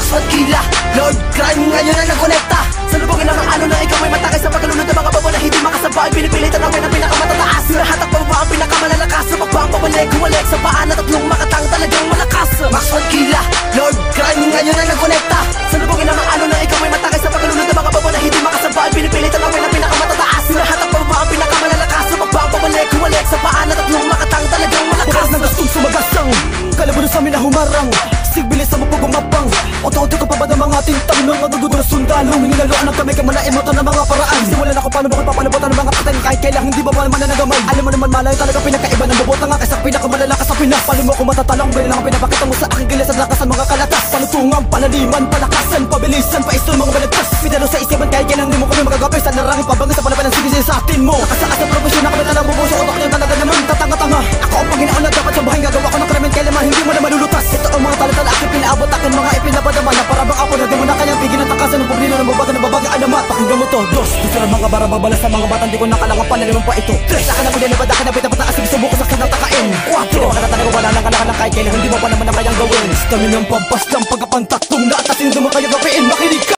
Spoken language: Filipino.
Maxwell Kila, Lord Crime ngayon na nagkonekta. Salubungin ang mga na ikaw ay matakay sa pagkalunod ng mga babo na hindi makasabay. Pinipilitan ang way na pinakamatataas. Lahat ang pababa ang pinakamalalakas. Sa pagbang pabalik-huwalik sa paan na tatlong makatang talagang malakas. Maxwell Kila, Lord Crime ngayon na nagkonekta. Salubungin ang mga na ikaw ay matakay sa pagkalunod ng mga babo na hindi makasabay. Pinipilitan ang way na pinakamatataas. Lahat ang pababa ang pinakamalalakas. Sa pagbang pabalik-huwalik sa paan na tatlong makatang talagang malakas. Oras na gustong sumagasang kalaburo sa amin na humarang. Sigbilis sa mapag umapang. Oto-oto ka pa ba ng mga tintang ng magugulo sundalo? Hinilaluan ang kamay kamalain mo to ng mga paraan. Simulan ako paano bakit papalabotan ng mga patay. Kahit kailang hindi ba naman nanagamay. Alam mo naman malayo talaga pinakaiba ng bubota nga kaysa pinakamalalakas sa Pinas. Paano mo ako matatalang bilang ang pinapakita mo sa aking gilis at lakas ang mga kalatas. Panutungan, palaliman, palakasan, pabilisan, paistol mga balagtas. Pinalo sa isipan kahit kailang hindi mo kami magagapay. Sa narangin pabangin sa palapan ng sigisin sa atin mo. Nakasakas na profesyon na kami talang bubuso. Utak niya talaga naman tatanga-tanga. Ako ang Panginoon na dapat sa buhay gagawa ko ng krimen. Kailanman hindi mo na malulutas. Ito ang mga talatala aking pinaabot. Aking mga ipinapadaman na parabang apo na di mo na kanyang tigil ang takasan ng publino ng babaga ng babagaan naman. Pakinggan mo to, dos. Gusto ng mga barababala sa mga batang di ko nakalangan pa. Nalimang pa ito. Tres, akin ako din ibad. Akin na pinapataas. Sige subuko sa kanang takain. 4. Hindi makatataga ko wala nang kalakan kahit kailan hindi mo pa naman ang kayang gawin. Gusto nyo ng pampaslang pagkapantaktong na at asin hindi mo kaya gawin. Makinig ka.